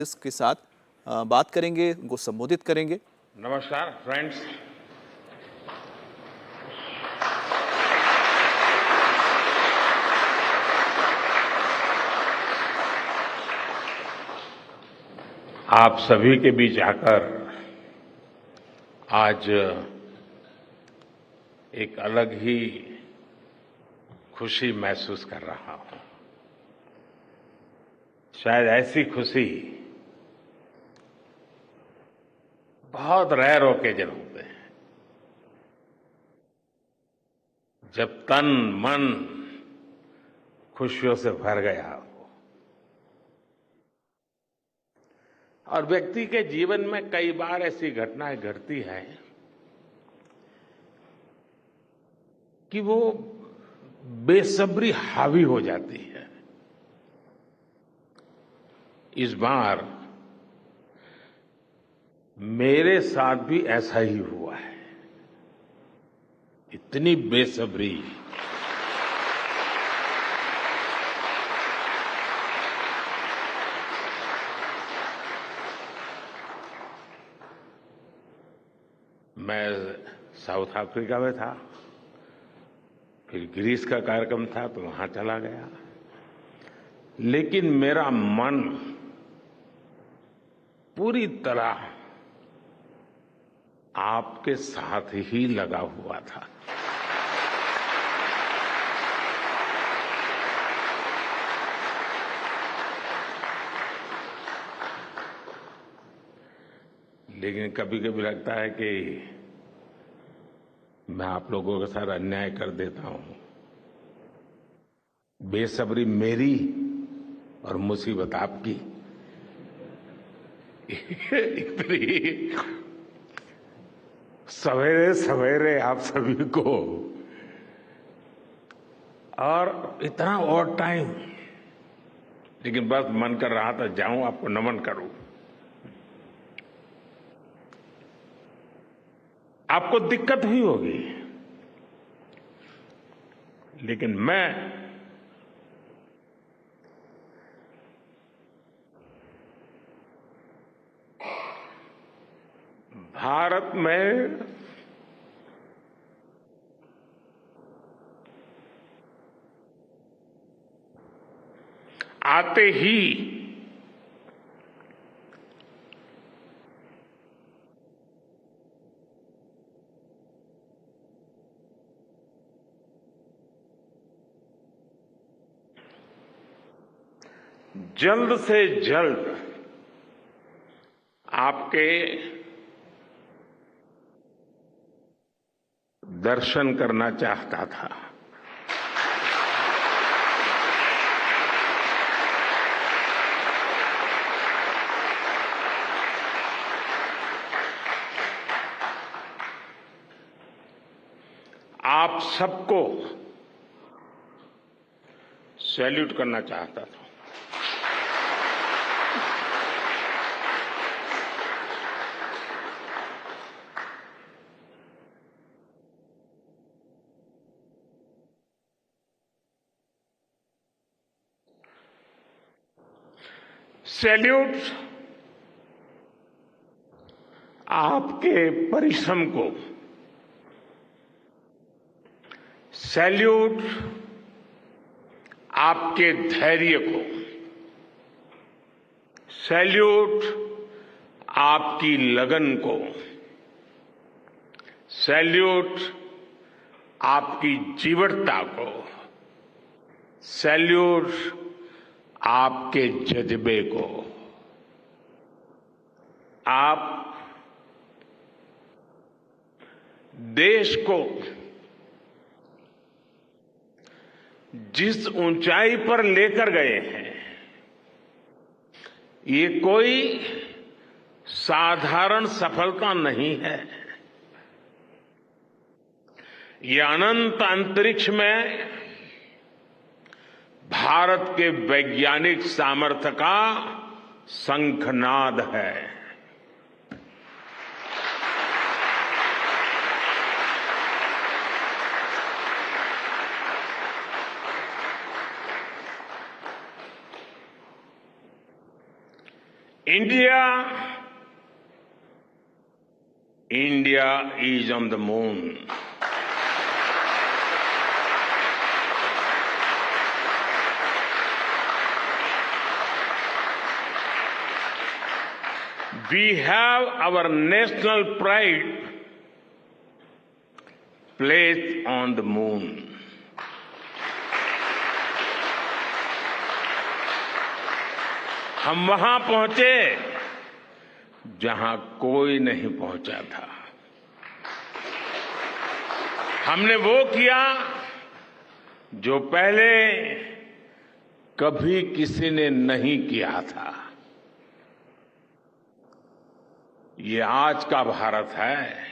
इसके साथ बात करेंगे, उनको संबोधित करेंगे। नमस्कार फ्रेंड्स। आप सभी के बीच आकर आज एक अलग ही खुशी महसूस कर रहा हूं। शायद ऐसी खुशी बहुत रेयर ओकेजन होते हैं जब तन मन खुशियों से भर गया हो। और व्यक्ति के जीवन में कई बार ऐसी घटनाएं घटती हैं कि वो बेसब्री हावी हो जाती है। इस बार मेरे साथ भी ऐसा ही हुआ है। इतनी बेसब्री, मैं साउथ अफ्रीका में था, फिर ग्रीस का कार्यक्रम था तो वहां चला गया, लेकिन मेरा मन पूरी तरह आपके साथ ही लगा हुआ था। लेकिन कभी कभी लगता है कि मैं आप लोगों के साथ अन्याय कर देता हूं। बेसब्री मेरी और मुसीबत आपकी। इतनी सवेरे सवेरे आप सभी को, और इतना और टाइम, लेकिन बस मन कर रहा था जाऊं आपको नमन करूं। आपको दिक्कत हुई होगी, लेकिन मैं भारत में आते ही जल्द से जल्द आपके दर्शन करना चाहता था। आप सबको सैल्यूट करना चाहता था। सैल्यूट आपके परिश्रम को, सैल्यूट आपके धैर्य को, सैल्यूट आपकी लगन को, सैल्यूट आपकी जीवटता को, सैल्यूट आपके जज्बे को। आप देश को जिस ऊंचाई पर लेकर गए हैं, ये कोई साधारण सफलता नहीं है। ये अनंत अंतरिक्ष में भारत के वैज्ञानिक सामर्थ्य का शंखनाद है। India is on the moon. We have our national pride placed on the moon. हम वहां पहुंचे जहां कोई नहीं पहुंचा था। हमने वो किया जो पहले कभी किसी ने नहीं किया था। ये आज का भारत है,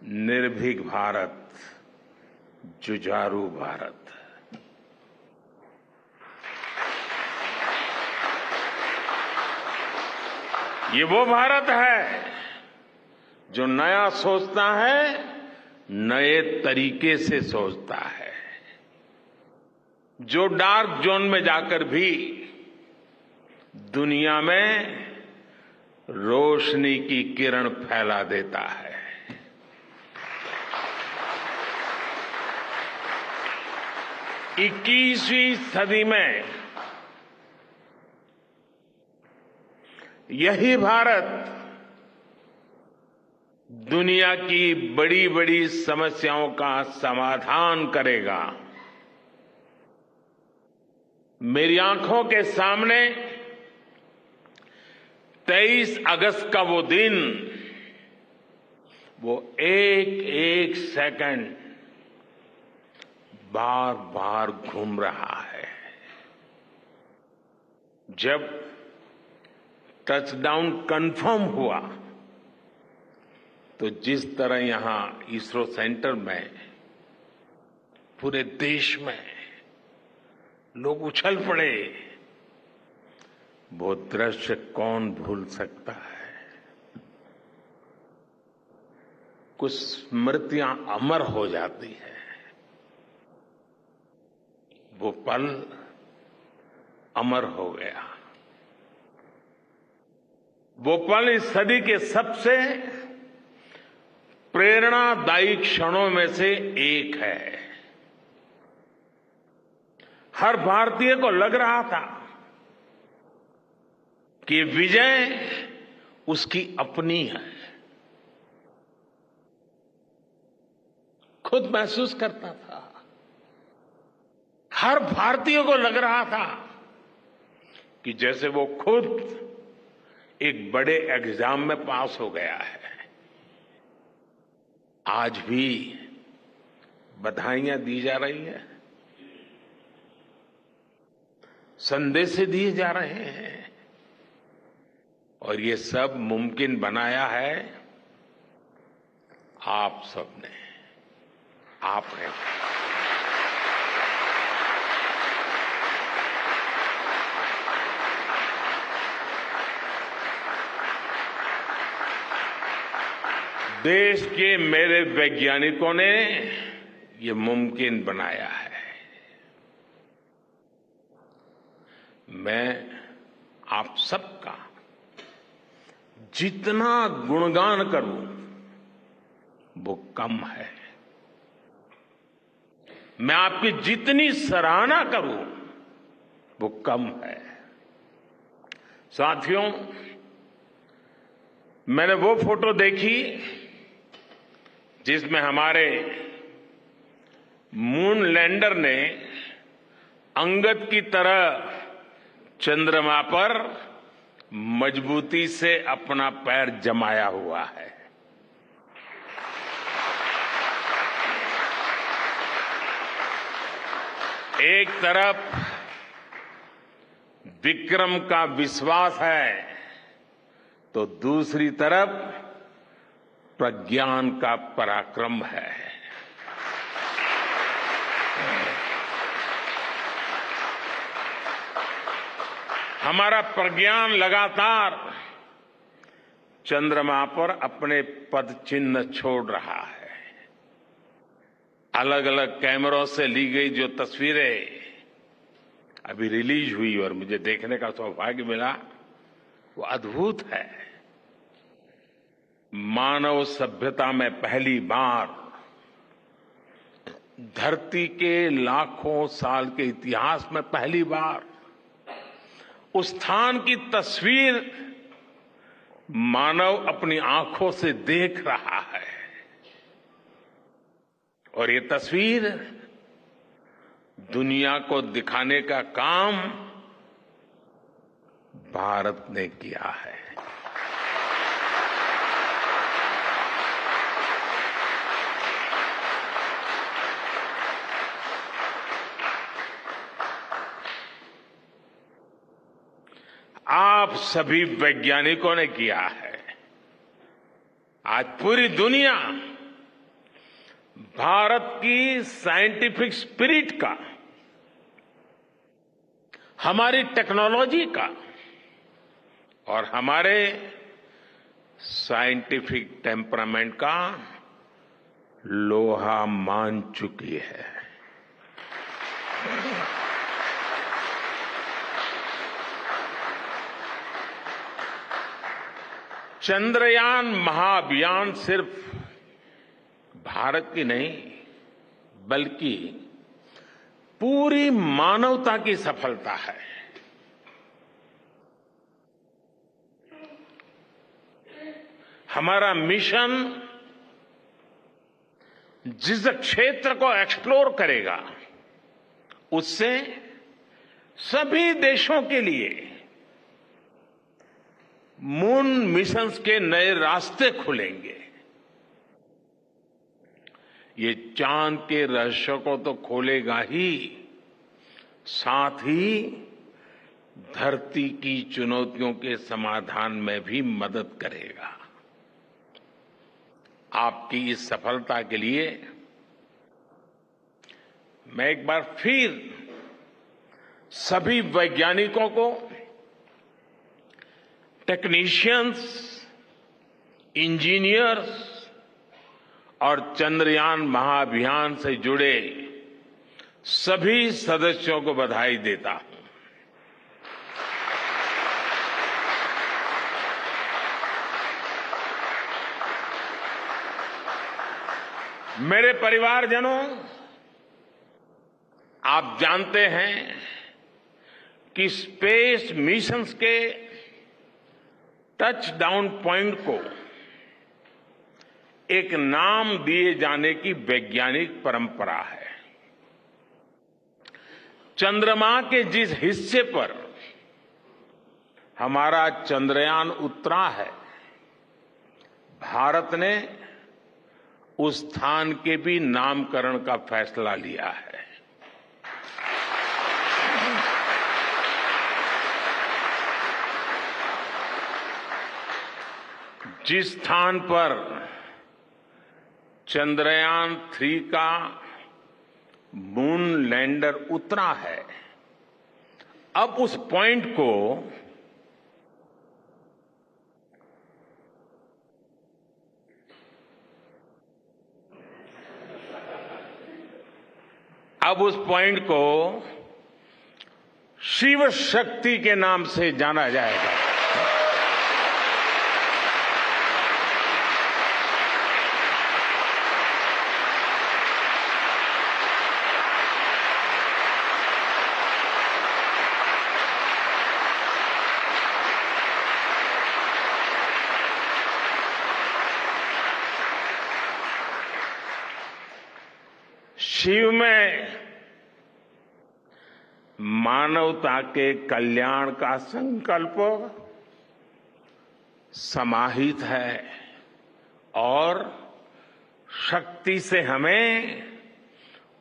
निर्भीक भारत, जुझारू भारत। ये वो भारत है जो नया सोचता है, नए तरीके से सोचता है, जो डार्क जोन में जाकर भी दुनिया में रोशनी की किरण फैला देता है। 21वीं सदी में यही भारत दुनिया की बड़ी बड़ी समस्याओं का समाधान करेगा। मेरी आंखों के सामने 23 अगस्त का वो दिन, वो एक एक सेकंड बार बार घूम रहा है। जब टचडाउन कंफर्म हुआ तो जिस तरह यहां इसरो सेंटर में पूरे देश में लोग उछल पड़े, वो दृश्य कौन भूल सकता है। कुछ स्मृतियां अमर हो जाती है। वो पल अमर हो गया। वो पल इस सदी के सबसे प्रेरणादायी क्षणों में से एक है। हर भारतीय को लग रहा था कि विजय उसकी अपनी है। खुद महसूस करता था। हर भारतीय को लग रहा था कि जैसे वो खुद एक बड़े एग्जाम में पास हो गया है। आज भी बधाइयां दी जा रही है, संदेश दिए जा रहे हैं, और ये सब मुमकिन बनाया है आप सबने, आपने। देश के मेरे वैज्ञानिकों ने ये मुमकिन बनाया है। मैं आप सबका जितना गुणगान करूं वो कम है। मैं आपकी जितनी सराहना करूं वो कम है। साथियों, मैंने वो फोटो देखी जिसमें हमारे मून लैंडर ने अंगद की तरह चंद्रमा पर मजबूती से अपना पैर जमाया हुआ है। एक तरफ विक्रम का विश्वास है तो दूसरी तरफ प्रज्ञान का पराक्रम है। हमारा प्रज्ञान लगातार चंद्रमा पर अपने पद चिन्ह छोड़ रहा है। अलग अलग कैमरों से ली गई जो तस्वीरें अभी रिलीज हुई और मुझे देखने का सौभाग्य मिला, वो अद्भुत है। मानव सभ्यता में पहली बार धरती के लाखों साल के इतिहास में पहली बार उस स्थान की तस्वीर मानव अपनी आंखों से देख रहा है। और ये तस्वीर दुनिया को दिखाने का काम भारत ने किया है। आप सभी वैज्ञानिकों ने किया है। आज पूरी दुनिया भारत की साइंटिफिक स्पिरिट का, हमारी टेक्नोलॉजी का और हमारे साइंटिफिक टेम्परामेंट का लोहा मान चुकी है। चंद्रयान महाअभियान सिर्फ भारत की नहीं, बल्कि पूरी मानवता की सफलता है। हमारा मिशन जिस क्षेत्र को एक्सप्लोर करेगा, उससे सभी देशों के लिए मून मिशंस के नए रास्ते खुलेंगे। ये चांद के रहस्य को तो खोलेगा ही, साथ ही धरती की चुनौतियों के समाधान में भी मदद करेगा। आपकी इस सफलता के लिए मैं एक बार फिर सभी वैज्ञानिकों को, टेक्नीशियंस, इंजीनियर्स और चंद्रयान महाअभियान से जुड़े सभी सदस्यों को बधाई देता हूं। मेरे परिवारजनों, आप जानते हैं कि स्पेस मिशंस के टच डाउन पॉइंट को एक नाम दिए जाने की वैज्ञानिक परंपरा है। चंद्रमा के जिस हिस्से पर हमारा चंद्रयान उतरा है, भारत ने उस स्थान के भी नामकरण का फैसला लिया है। जिस स्थान पर चंद्रयान 3 का मून लैंडर उतरा है, अब उस पॉइंट को शिव शक्ति के नाम से जाना जाएगा। शिव में मानवता के कल्याण का संकल्प समाहित है और शक्ति से हमें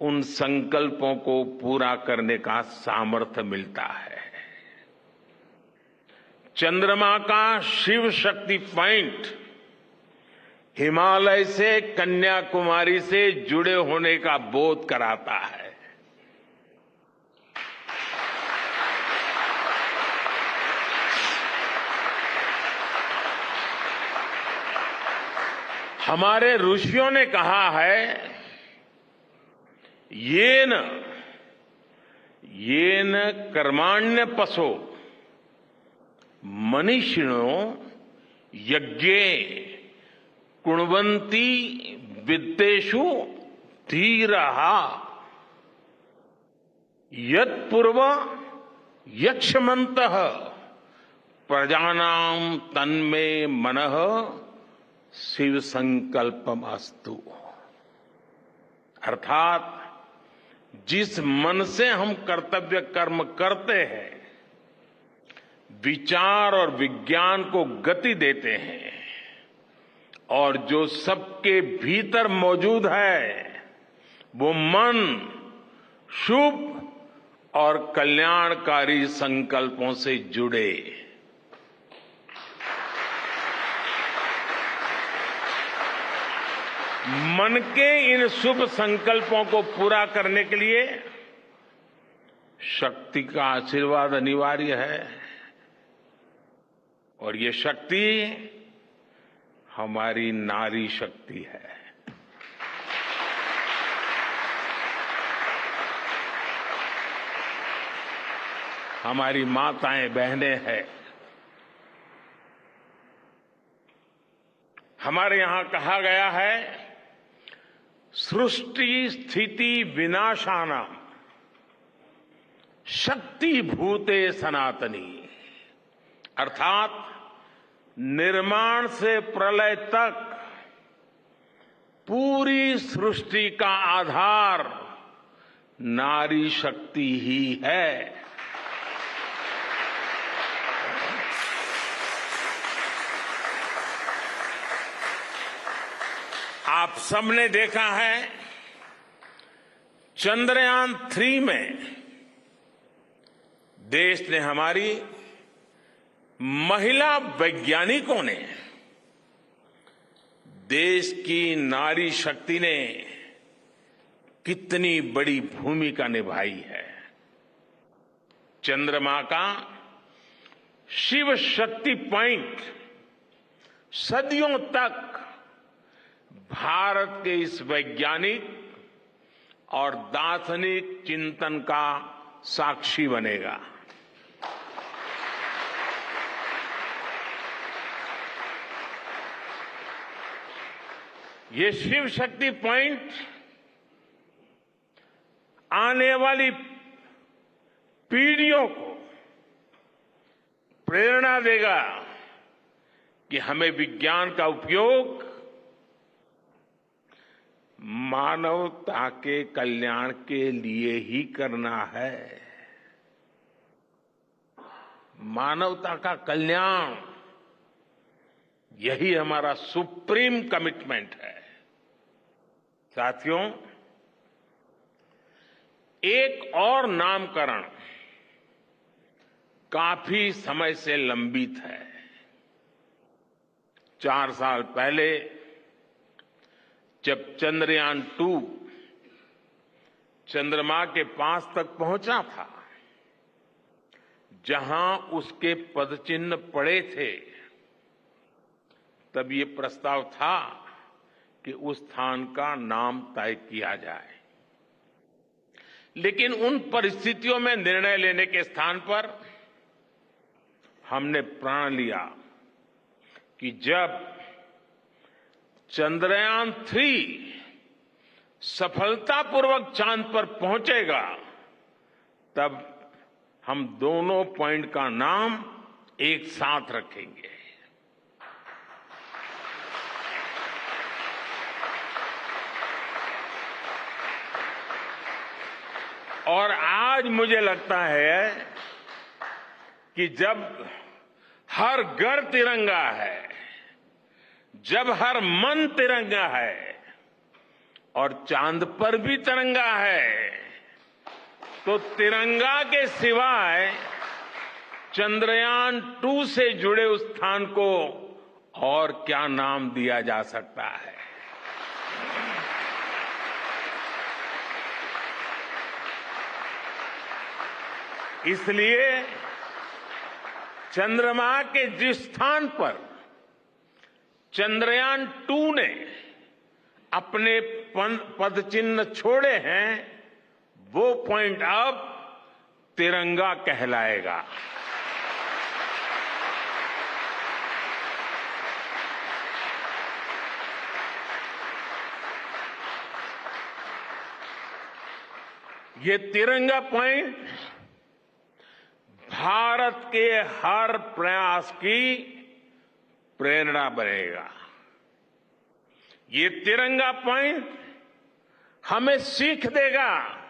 उन संकल्पों को पूरा करने का सामर्थ्य मिलता है। चंद्रमा का शिव शक्ति पॉइंट हिमालय से कन्याकुमारी से जुड़े होने का बोध कराता है। हमारे ऋषियों ने कहा है, येन कर्माण्य पशो मनीषिणो यज्ञे कुण्वन्ति विद्येषु धीरः यत्पूर्व यक्षमन्तः प्रजानां तन्मे मनः शिव संकल्पमस्तु। अर्थात जिस मन से हम कर्तव्य कर्म करते हैं, विचार और विज्ञान को गति देते हैं और जो सबके भीतर मौजूद है, वो मन शुभ और कल्याणकारी संकल्पों से जुड़े। मन के इन शुभ संकल्पों को पूरा करने के लिए शक्ति का आशीर्वाद अनिवार्य है और ये शक्ति हमारी नारी शक्ति है। हमारी माताएं बहनें हैं। हमारे यहां कहा गया है, सृष्टि स्थिति विनाशानां शक्ति भूते सनातनी। अर्थात निर्माण से प्रलय तक पूरी सृष्टि का आधार नारी शक्ति ही है। आप सबने देखा है, चंद्रयान 3 में देश ने, हमारी महिला वैज्ञानिकों ने, देश की नारी शक्ति ने कितनी बड़ी भूमिका निभाई है। चंद्रमा का शिव शक्ति पॉइंट सदियों तक भारत के इस वैज्ञानिक और दार्शनिक चिंतन का साक्षी बनेगा। ये शिव शक्ति पॉइंट आने वाली पीढ़ियों को प्रेरणा देगा कि हमें विज्ञान का उपयोग मानवता के कल्याण के लिए ही करना है। मानवता का कल्याण, यही हमारा सुप्रीम कमिटमेंट है। साथियों, एक और नामकरण काफी समय से लंबित है। 4 साल पहले जब चंद्रयान 2 चंद्रमा के पास तक पहुंचा था, जहां उसके पदचिन्ह पड़े थे, तब ये प्रस्ताव था कि उस स्थान का नाम तय किया जाए। लेकिन उन परिस्थितियों में निर्णय लेने के स्थान पर हमने प्रण लिया कि जब चंद्रयान 3 सफलतापूर्वक चांद पर पहुंचेगा, तब हम दोनों पॉइंट का नाम एक साथ रखेंगे। और आज मुझे लगता है कि जब हर घर तिरंगा है, जब हर मन तिरंगा है और चांद पर भी तिरंगा है, तो तिरंगा के सिवाय चंद्रयान 2 से जुड़े उस स्थान को और क्या नाम दिया जा सकता है। इसलिए चंद्रमा के जिस स्थान पर चंद्रयान 2 ने अपने पदचिन्ह छोड़े हैं, वो पॉइंट अब तिरंगा कहलाएगा। ये तिरंगा पॉइंट भारत के हर प्रयास की प्रेरणा बनेगा। ये तिरंगा पॉइंट हमें सीख देगा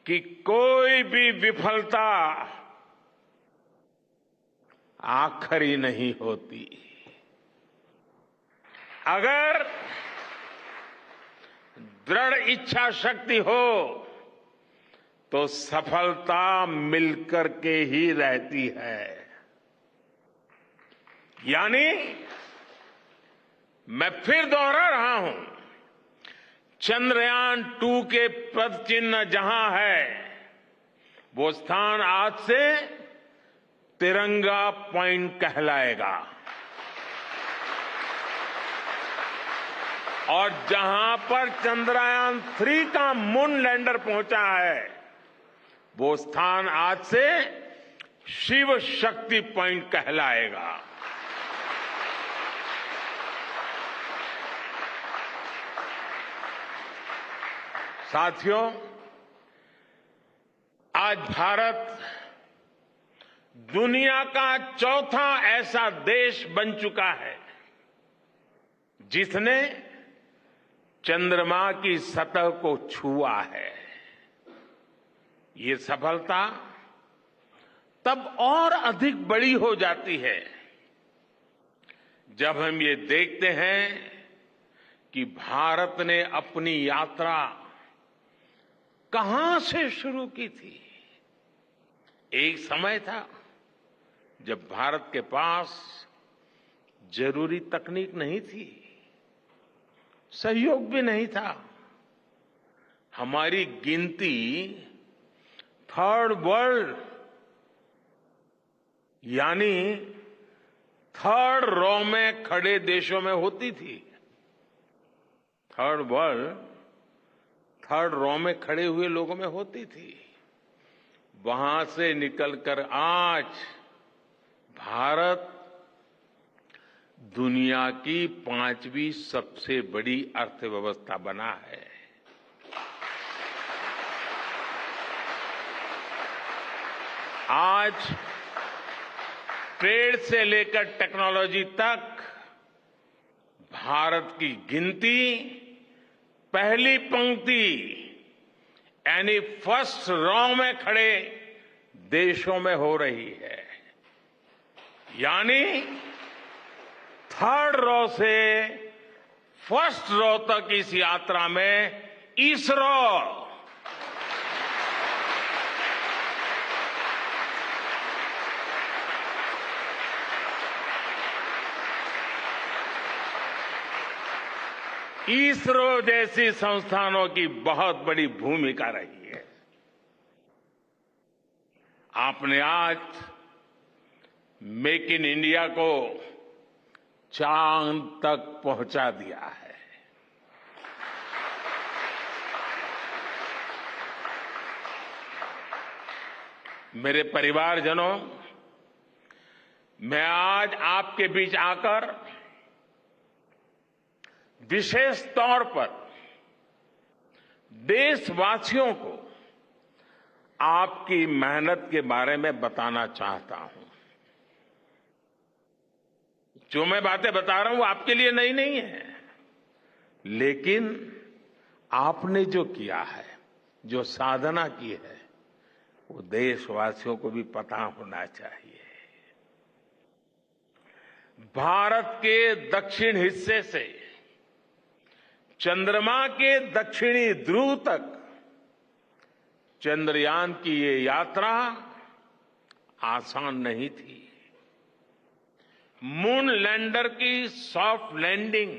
कि कोई भी विफलता आखिरी नहीं होती। अगर दृढ़ इच्छा शक्ति हो तो सफलता मिलकर के ही रहती है। यानी मैं फिर दोहरा रहा हूं, चंद्रयान 2 के पद चिन्ह जहां है, वो स्थान आज से तिरंगा पॉइंट कहलाएगा। और जहां पर चंद्रयान 3 का मून लैंडर पहुंचा है, वो स्थान आज से शिव शक्ति पॉइंट कहलाएगा। साथियों, आज भारत दुनिया का चौथा ऐसा देश बन चुका है जिसने चंद्रमा की सतह को छुआ है। ये सफलता तब और अधिक बड़ी हो जाती है जब हम ये देखते हैं कि भारत ने अपनी यात्रा कहां से शुरू की थी। एक समय था जब भारत के पास जरूरी तकनीक नहीं थी, सहयोग भी नहीं था। हमारी गिनती थर्ड वर्ल्ड यानी थर्ड रॉ में खड़े देशों में होती थी। थर्ड वर्ल्ड थर्ड रॉ में खड़े हुए लोगों में होती थी। वहां से निकलकर आज भारत दुनिया की 5वीं सबसे बड़ी अर्थव्यवस्था बना है। आज ट्रेड से लेकर टेक्नोलॉजी तक भारत की गिनती पहली पंक्ति यानी फर्स्ट रॉ में खड़े देशों में हो रही है। यानी थर्ड रॉ से फर्स्ट रॉ तक इस यात्रा में इसरो जैसी संस्थानों की बहुत बड़ी भूमिका रही है। आपने आज मेक इन इंडिया को चांद तक पहुंचा दिया है। मेरे परिवारजनों, मैं आज आपके बीच आकर विशेष तौर पर देशवासियों को आपकी मेहनत के बारे में बताना चाहता हूं। जो मैं बातें बता रहा हूं वो आपके लिए नई नहीं है, लेकिन आपने जो किया है, जो साधना की है, वो देशवासियों को भी पता होना चाहिए। भारत के दक्षिण हिस्से से चंद्रमा के दक्षिणी ध्रुव तक चंद्रयान की ये यात्रा आसान नहीं थी। मून लैंडर की सॉफ्ट लैंडिंग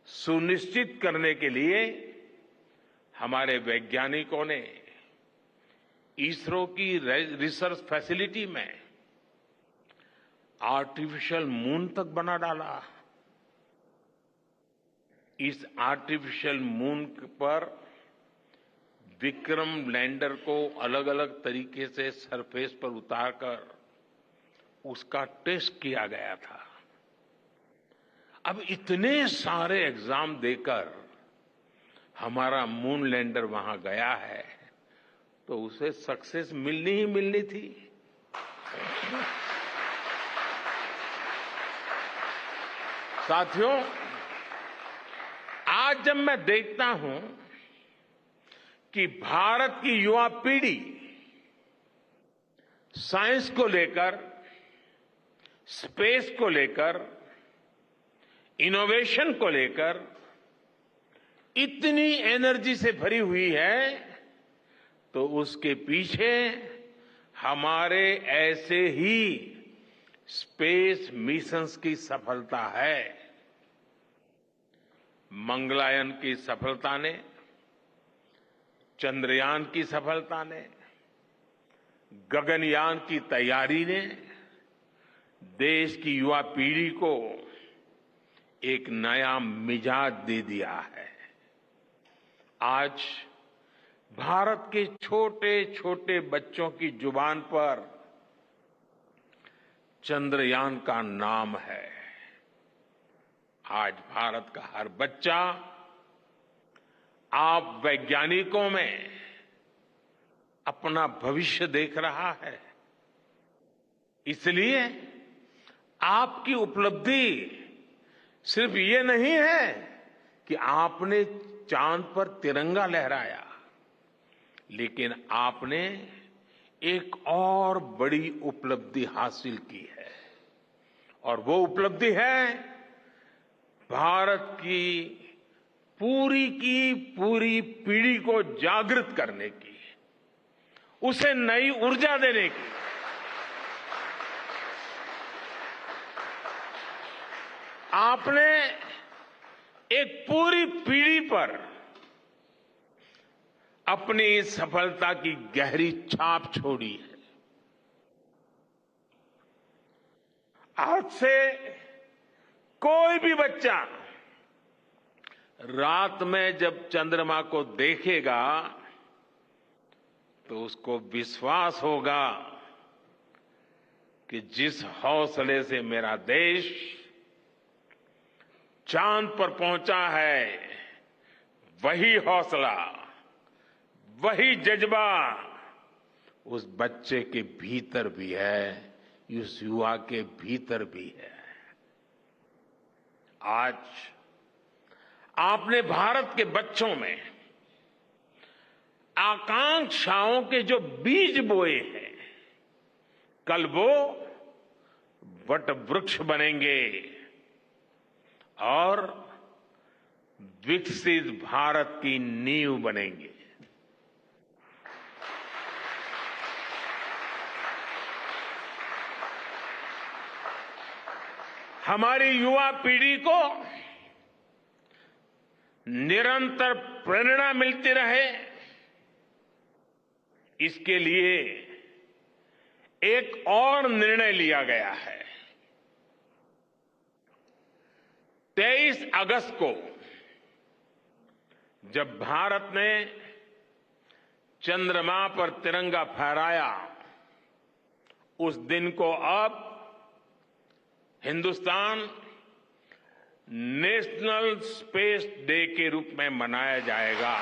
सुनिश्चित करने के लिए हमारे वैज्ञानिकों ने इसरो की रिसर्च फैसिलिटी में आर्टिफिशियल मून तक बना डाला। इस आर्टिफिशियल मून पर विक्रम लैंडर को अलग अलग तरीके से सरफेस पर उतारकर उसका टेस्ट किया गया था। अब इतने सारे एग्जाम देकर हमारा मून लैंडर वहां गया है तो उसे सक्सेस मिलनी ही मिलनी थी। साथियों, आज जब मैं देखता हूं कि भारत की युवा पीढ़ी साइंस को लेकर, स्पेस को लेकर, इनोवेशन को लेकर इतनी एनर्जी से भरी हुई है, तो उसके पीछे हमारे ऐसे ही स्पेस मिशंस की सफलता है। मंगलयान की सफलता ने, चंद्रयान की सफलता ने, गगनयान की तैयारी ने देश की युवा पीढ़ी को एक नया मिजाज दे दिया है। आज भारत के छोटे छोटे बच्चों की जुबान पर चंद्रयान का नाम है। आज भारत का हर बच्चा आप वैज्ञानिकों में अपना भविष्य देख रहा है। इसलिए आपकी उपलब्धि सिर्फ ये नहीं है कि आपने चांद पर तिरंगा लहराया, लेकिन आपने एक और बड़ी उपलब्धि हासिल की है, और वो उपलब्धि है भारत की पूरी पीढ़ी को जागृत करने की, उसे नई ऊर्जा देने की। आपने एक पूरी पीढ़ी पर अपनी इस सफलता की गहरी छाप छोड़ी है। आज से कोई भी बच्चा रात में जब चंद्रमा को देखेगा तो उसको विश्वास होगा कि जिस हौसले से मेरा देश चांद पर पहुंचा है, वही हौसला, वही जज्बा उस बच्चे के भीतर भी है, उस युवा के भीतर भी है। आज आपने भारत के बच्चों में आकांक्षाओं के जो बीज बोए हैं, कल वो वट वृक्ष बनेंगे और विकसित भारत की नींव बनेंगे। हमारी युवा पीढ़ी को निरंतर प्रेरणा मिलती रहे, इसके लिए एक और निर्णय लिया गया है। 23 अगस्त को जब भारत ने चंद्रमा पर तिरंगा फहराया, उस दिन को अब हिंदुस्तान नेशनल स्पेस डे के रूप में मनाया जाएगा।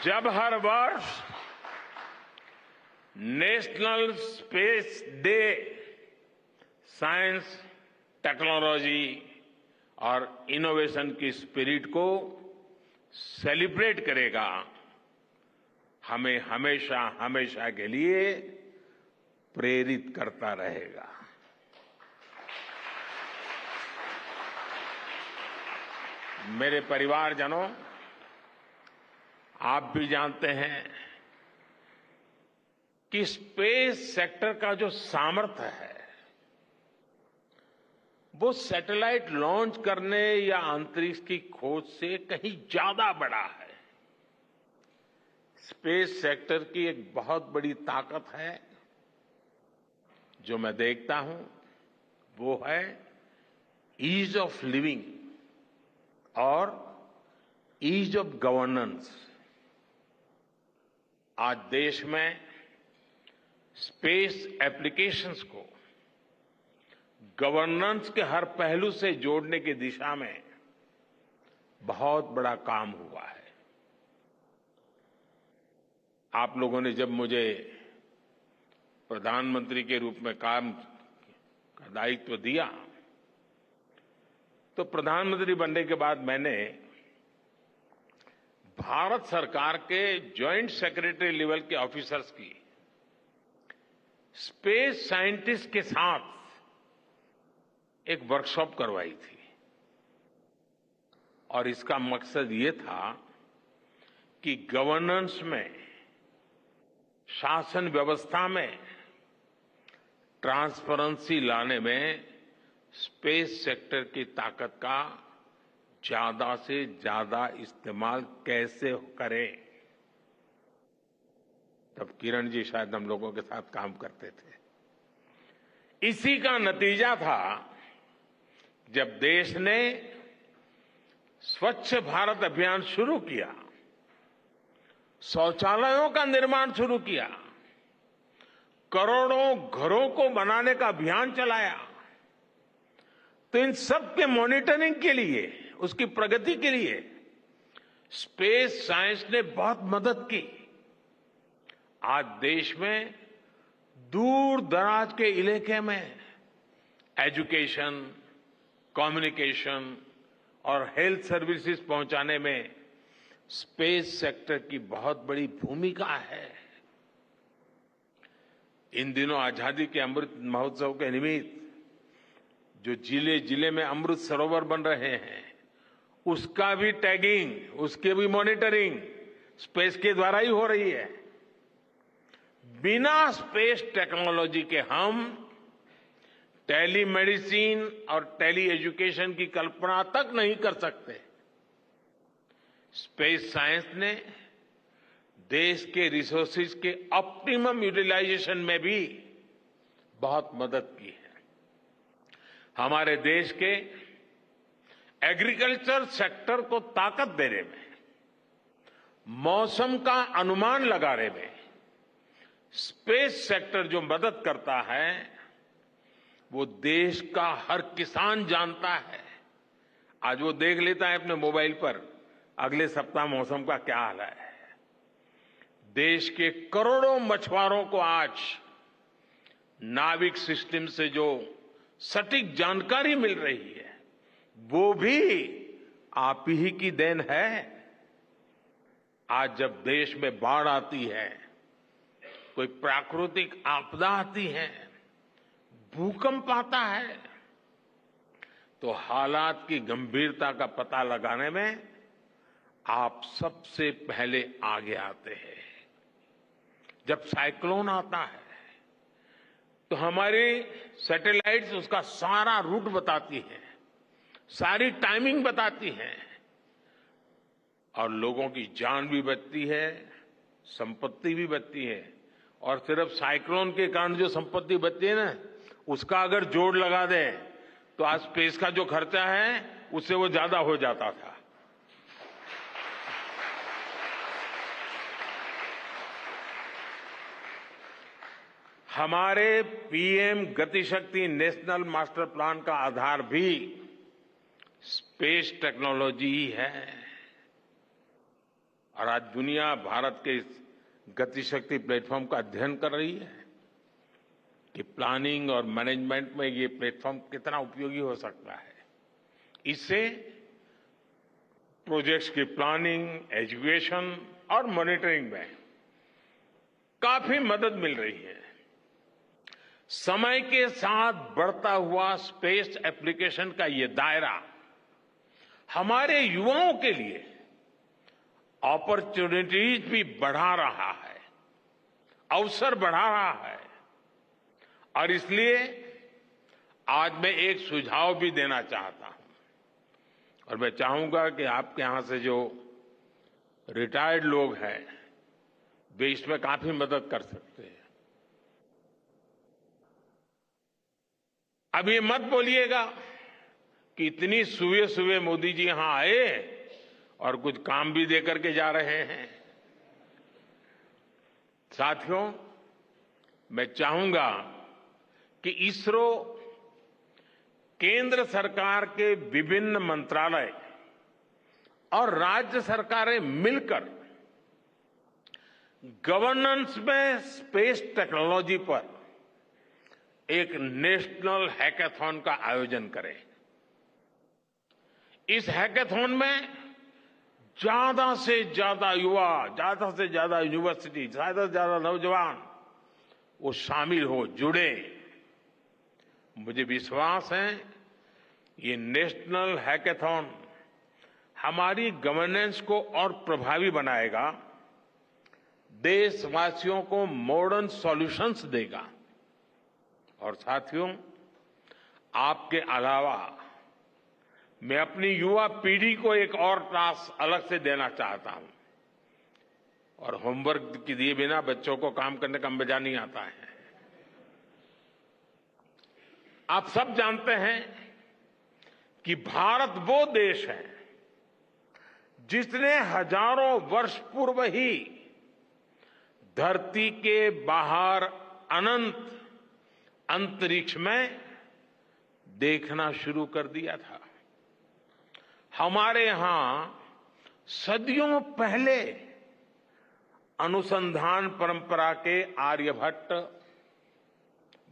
जब हर वर्ष national space day science, technology और इनोवेशन की स्पिरिट को सेलिब्रेट करेगा, हमें हमेशा हमेशा के लिए प्रेरित करता रहेगा। मेरे परिवारजनों, आप भी जानते हैं कि स्पेस सेक्टर का जो सामर्थ्य है वो सैटेलाइट लॉन्च करने या अंतरिक्ष की खोज से कहीं ज्यादा बड़ा है। स्पेस सेक्टर की एक बहुत बड़ी ताकत है जो मैं देखता हूं, वो है ईज ऑफ लिविंग और ईज ऑफ गवर्नेंस। आज देश में स्पेस एप्लीकेशंस को गवर्नेंस के हर पहलू से जोड़ने की दिशा में बहुत बड़ा काम हुआ है। आप लोगों ने जब मुझे प्रधानमंत्री के रूप में काम का दायित्व दिया, तो प्रधानमंत्री बनने के बाद मैंने भारत सरकार के जॉइंट सेक्रेटरी लेवल के ऑफिसर्स की स्पेस साइंटिस्ट के साथ एक वर्कशॉप करवाई थी और इसका मकसद ये था कि गवर्नेंस में, शासन व्यवस्था में ट्रांसपेरेंसी लाने में स्पेस सेक्टर की ताकत का ज्यादा से ज्यादा इस्तेमाल कैसे करें। तब किरण जी शायद हम लोगों के साथ काम करते थे। इसी का नतीजा था जब देश ने स्वच्छ भारत अभियान शुरू किया, शौचालयों का निर्माण शुरू किया, करोड़ों घरों को बनाने का अभियान चलाया, तो इन सब के मॉनिटरिंग के लिए, उसकी प्रगति के लिए स्पेस साइंस ने बहुत मदद की। आज देश में दूर दराज के इलाके में एजुकेशन, कम्युनिकेशन और हेल्थ सर्विसेज पहुंचाने में स्पेस सेक्टर की बहुत बड़ी भूमिका है। इन दिनों आजादी के अमृत महोत्सव के निमित्त जो जिले जिले में अमृत सरोवर बन रहे हैं, उसका भी टैगिंग, उसकी भी मॉनिटरिंग स्पेस के द्वारा ही हो रही है। बिना स्पेस टेक्नोलॉजी के हम टेलीमेडिसिन और टेली एजुकेशन की कल्पना तक नहीं कर सकते। स्पेस साइंस ने देश के रिसोर्सेज के ऑप्टिमम यूटिलाइजेशन में भी बहुत मदद की है। हमारे देश के एग्रीकल्चर सेक्टर को ताकत देने में, मौसम का अनुमान लगाने में स्पेस सेक्टर जो मदद करता है, वो देश का हर किसान जानता है। आज वो देख लेता है अपने मोबाइल पर अगले सप्ताह मौसम का क्या हाल है। देश के करोड़ों मछुआरों को आज नाविक सिस्टम से जो सटीक जानकारी मिल रही है, वो भी आप ही की देन है। आज जब देश में बाढ़ आती है, कोई प्राकृतिक आपदा आती है, भूकंप आता है, तो हालात की गंभीरता का पता लगाने में आप सबसे पहले आगे आते हैं। जब साइक्लोन आता है तो हमारी सैटेलाइट्स उसका सारा रूट बताती हैं, सारी टाइमिंग बताती हैं और लोगों की जान भी बचती है, संपत्ति भी बचती है। और सिर्फ साइक्लोन के कारण जो संपत्ति बचती है ना, उसका अगर जोड़ लगा दे तो आज स्पेस का जो खर्चा है उससे वो ज्यादा हो जाता था। हमारे PM Gatishakti national master plan का आधार भी स्पेस टेक्नोलॉजी ही है। और आज दुनिया भारत के इस गतिशक्ति प्लेटफॉर्म का अध्ययन कर रही है कि प्लानिंग और मैनेजमेंट में ये प्लेटफॉर्म कितना उपयोगी हो सकता है। इससे प्रोजेक्ट्स की प्लानिंग, एजुकेशन और मॉनिटरिंग में काफी मदद मिल रही है। समय के साथ बढ़ता हुआ स्पेस एप्लीकेशन का ये दायरा हमारे युवाओं के लिए अपॉर्चुनिटीज भी बढ़ा रहा है, अवसर बढ़ा रहा है। और इसलिए आज मैं एक सुझाव भी देना चाहता हूं और मैं चाहूंगा कि आपके यहां से जो रिटायर्ड लोग हैं वे इसमें काफी मदद कर सकते हैं। अब ये मत बोलिएगा कि इतनी सुबह सुबह मोदी जी यहां आए और कुछ काम भी देकर के जा रहे हैं। साथियों, मैं चाहूंगा कि इसरो केंद्र सरकार के विभिन्न मंत्रालय और राज्य सरकारें मिलकर गवर्नेंस में स्पेस टेक्नोलॉजी पर एक नेशनल हैकाथॉन का आयोजन करें। इस हैकाथॉन में ज्यादा से ज्यादा युवा, ज्यादा से ज्यादा यूनिवर्सिटी, ज्यादा से ज्यादा नौजवान वो शामिल हो, जुड़े। मुझे विश्वास है ये नेशनल हैकाथॉन हमारी गवर्नेंस को और प्रभावी बनाएगा, देशवासियों को मॉडर्न सॉल्यूशंस देगा। और साथियों, आपके अलावा मैं अपनी युवा पीढ़ी को एक और टास्क अलग से देना चाहता हूं। और होमवर्क के दिए बिना बच्चों को काम करने का मजा नहीं आता है। आप सब जानते हैं कि भारत वो देश है जिसने हजारों वर्ष पूर्व ही धरती के बाहर अनंत अंतरिक्ष में देखना शुरू कर दिया था। हमारे यहां सदियों पहले अनुसंधान परंपरा के आर्यभट्ट,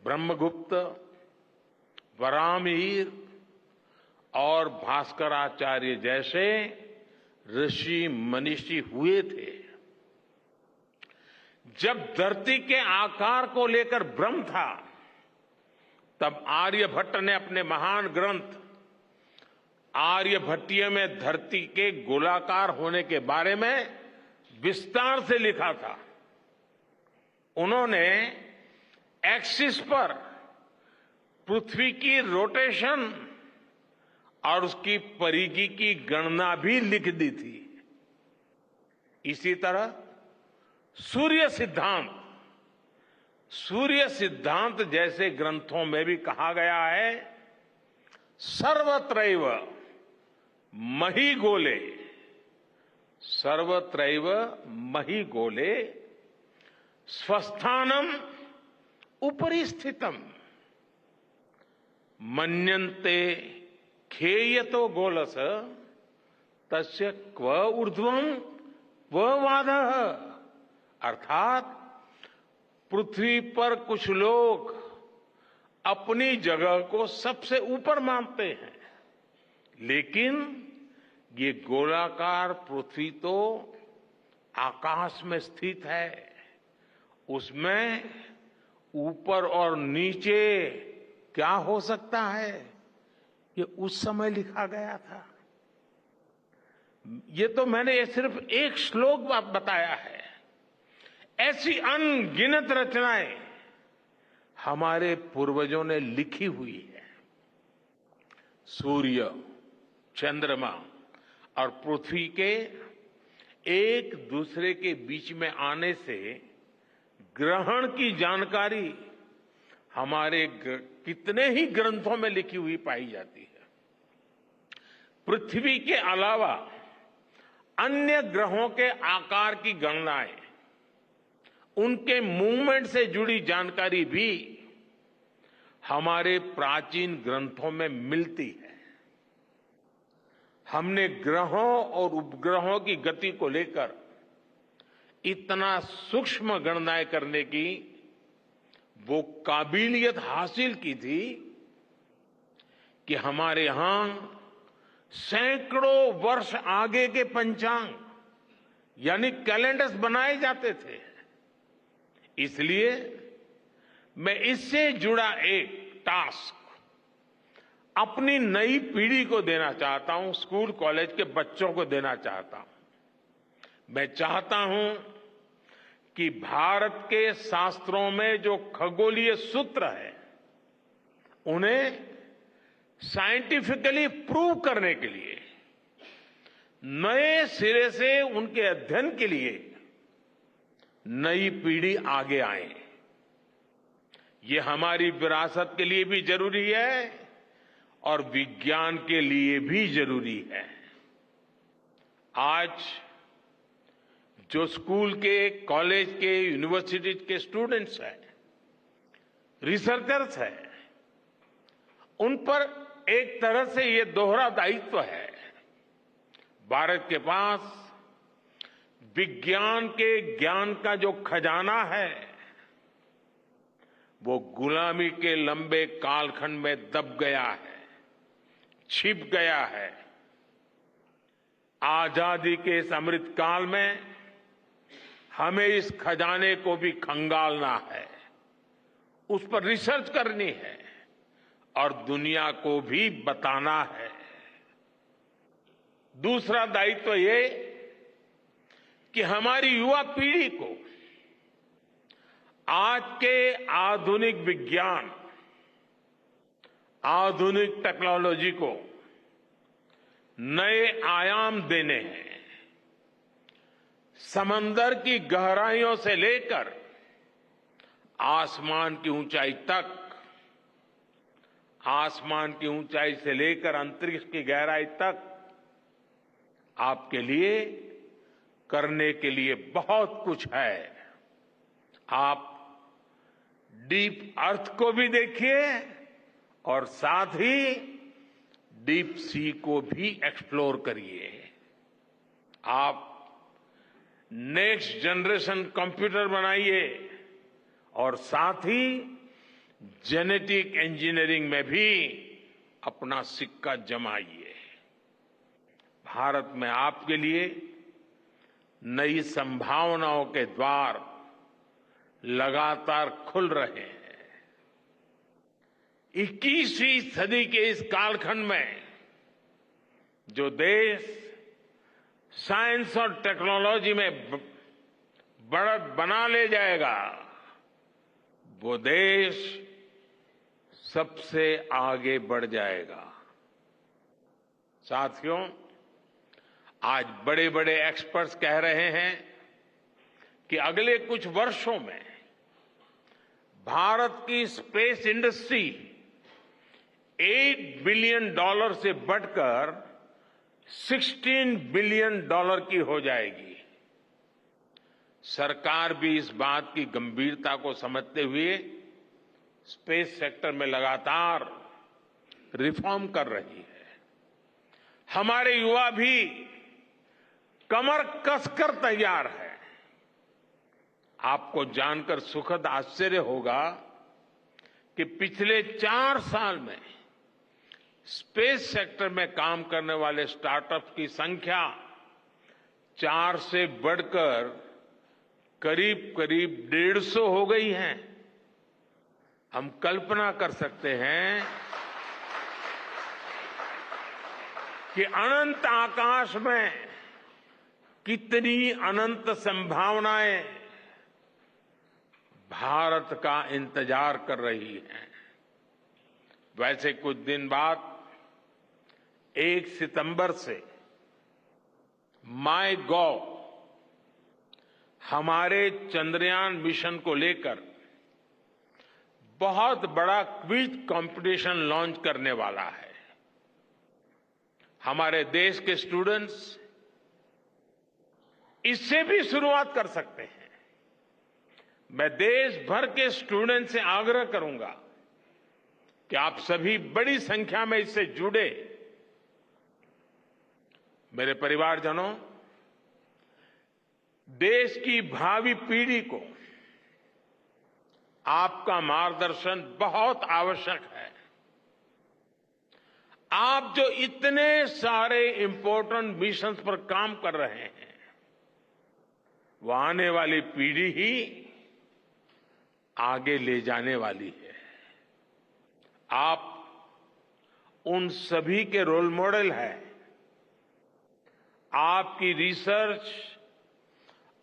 ब्रह्मगुप्त, वराहमिहिर और भास्कराचार्य जैसे ऋषि मनीषी हुए थे। जब धरती के आकार को लेकर भ्रम था, तब आर्यभट्ट ने अपने महान ग्रंथ आर्यभट्टीय में धरती के गोलाकार होने के बारे में विस्तार से लिखा था। उन्होंने एक्सिस पर पृथ्वी की रोटेशन और उसकी परिधि की गणना भी लिख दी थी। इसी तरह सूर्य सिद्धांत जैसे ग्रंथों में भी कहा गया है, सर्वत्रैव महिगोले, सर्वत्रैव महिगोले स्वस्थानम उपरि स्थितम मन्यन्ते खेयतो गोलस तस्य क्व ऊर्ध्वं क्व वादः। अर्थात पृथ्वी पर कुछ लोग अपनी जगह को सबसे ऊपर मानते हैं, लेकिन ये गोलाकार पृथ्वी तो आकाश में स्थित है। उसमें ऊपर और नीचे क्या हो सकता है, ये उस समय लिखा गया था। ये तो मैंने सिर्फ एक श्लोक बताया है। ऐसी अनगिनत रचनाएं हमारे पूर्वजों ने लिखी हुई है। सूर्य, चंद्रमा और पृथ्वी के एक दूसरे के बीच में आने से ग्रहण की जानकारी हमारे कितने ही ग्रंथों में लिखी हुई पाई जाती है। पृथ्वी के अलावा अन्य ग्रहों के आकार की गणनाएं, उनके मूवमेंट से जुड़ी जानकारी भी हमारे प्राचीन ग्रंथों में मिलती है। हमने ग्रहों और उपग्रहों की गति को लेकर इतना सूक्ष्म गणनाएं करने की वो काबिलियत हासिल की थी कि हमारे यहां सैकड़ों वर्ष आगे के पंचांग यानी कैलेंडर्स बनाए जाते थे। इसलिए मैं इससे जुड़ा एक टास्क अपनी नई पीढ़ी को देना चाहता हूं, स्कूल कॉलेज के बच्चों को देना चाहता हूं। मैं चाहता हूं कि भारत के शास्त्रों में जो खगोलीय सूत्र है उन्हें साइंटिफिकली प्रूव करने के लिए, नए सिरे से उनके अध्ययन के लिए नई पीढ़ी आगे आए। ये हमारी विरासत के लिए भी जरूरी है और विज्ञान के लिए भी जरूरी है। आज जो स्कूल के, कॉलेज के, यूनिवर्सिटी के स्टूडेंट्स हैं, रिसर्चर्स हैं, उन पर एक तरह से ये दोहरा दायित्व है। भारत के पास विज्ञान के ज्ञान का जो खजाना है, वो गुलामी के लंबे कालखंड में दब गया है, छिप गया है। आजादी के इस अमृत काल में हमें इस खजाने को भी खंगालना है, उस पर रिसर्च करनी है और दुनिया को भी बताना है। दूसरा दायित्व ये कि हमारी युवा पीढ़ी को आज के आधुनिक विज्ञान, आधुनिक टेक्नोलॉजी को नए आयाम देने हैं। समंदर की गहराइयों से लेकर आसमान की ऊंचाई तक, आसमान की ऊंचाई से लेकर अंतरिक्ष की गहराई तक आपके लिए, करने के लिए बहुत कुछ है। आप डीप अर्थ को भी देखिए और साथ ही डीप सी को भी एक्सप्लोर करिए। आप नेक्स्ट जनरेशन कंप्यूटर बनाइए और साथ ही जेनेटिक इंजीनियरिंग में भी अपना सिक्का जमाइए। भारत में आपके लिए नई संभावनाओं के द्वार लगातार खुल रहे हैं। 21वीं सदी के इस कालखंड में जो देश साइंस और टेक्नोलॉजी में बढ़त बना ले जाएगा, वो देश सबसे आगे बढ़ जाएगा। साथियों, आज बड़े बड़े एक्सपर्ट्स कह रहे हैं कि अगले कुछ वर्षों में भारत की स्पेस इंडस्ट्री $8 बिलियन से बढ़कर $16 बिलियन की हो जाएगी। सरकार भी इस बात की गंभीरता को समझते हुए स्पेस सेक्टर में लगातार रिफॉर्म कर रही है। हमारे युवा भी कमर कसकर तैयार है। आपको जानकर सुखद आश्चर्य होगा कि पिछले 4 साल में स्पेस सेक्टर में काम करने वाले स्टार्टअप्स की संख्या 4 से बढ़कर करीब करीब 150 हो गई है। हम कल्पना कर सकते हैं कि अनंत आकाश में कितनी अनंत संभावनाएं भारत का इंतजार कर रही हैं। वैसे कुछ दिन बाद 1 सितंबर से MyGov हमारे चंद्रयान मिशन को लेकर बहुत बड़ा क्विज कंपटीशन लॉन्च करने वाला है। हमारे देश के स्टूडेंट्स इससे भी शुरुआत कर सकते हैं। मैं देश भर के स्टूडेंट से आग्रह करूंगा कि आप सभी बड़ी संख्या में इससे जुड़े। मेरे परिवारजनों, देश की भावी पीढ़ी को आपका मार्गदर्शन बहुत आवश्यक है। आप जो इतने सारे इंपॉर्टेंट मिशंस पर काम कर रहे हैं, वो आने वाली पीढ़ी ही आगे ले जाने वाली है। आप उन सभी के रोल मॉडल हैं। आपकी रिसर्च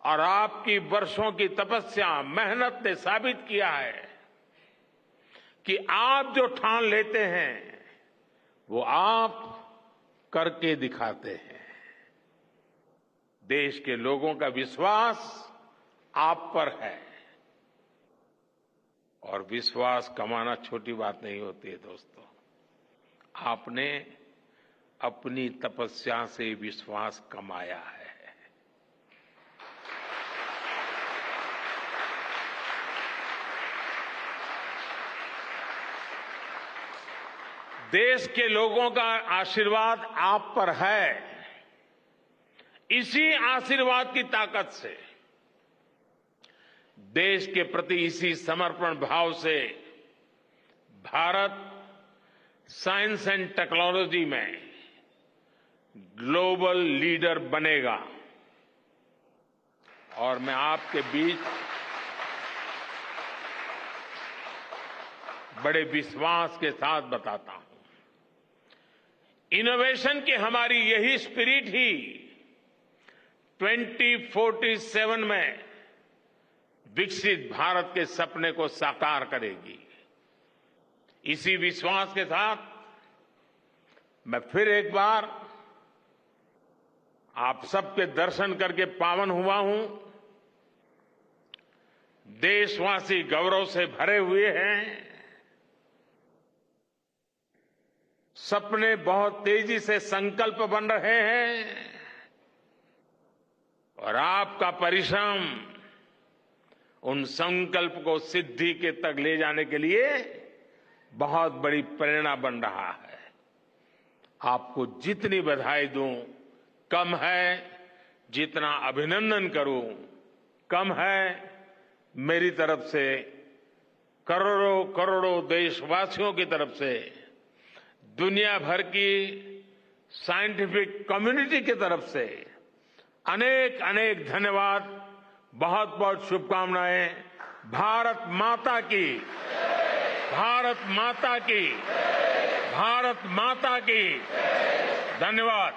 और आपकी वर्षों की तपस्या, मेहनत ने साबित किया है कि आप जो ठान लेते हैं वो आप करके दिखाते हैं। देश के लोगों का विश्वास आप पर है और विश्वास कमाना छोटी बात नहीं होती है दोस्तों। आपने अपनी तपस्या से विश्वास कमाया है। देश के लोगों का आशीर्वाद आप पर है। इसी आशीर्वाद की ताकत से, देश के प्रति इसी समर्पण भाव से भारत साइंस एंड टेक्नोलॉजी में ग्लोबल लीडर बनेगा। और मैं आपके बीच बड़े विश्वास के साथ बताता हूं, इनोवेशन की हमारी यही स्पिरिट ही 2047 में विकसित भारत के सपने को साकार करेगी। इसी विश्वास के साथ मैं फिर एक बार आप सबके दर्शन करके पावन हुआ हूं। देशवासी गौरव से भरे हुए हैं। सपने बहुत तेजी से संकल्प बन रहे हैं और आपका परिश्रम उन संकल्प को सिद्धि के तक ले जाने के लिए बहुत बड़ी प्रेरणा बन रहा है। आपको जितनी बधाई दूं कम है, जितना अभिनंदन करूं कम है। मेरी तरफ से करोड़ों करोड़ों देशवासियों की तरफ से, दुनिया भर की साइंटिफिक कम्युनिटी की तरफ से अनेक अनेक धन्यवाद, बहुत बहुत शुभकामनाएं। भारत माता की, भारत माता की, भारत माता की। धन्यवाद।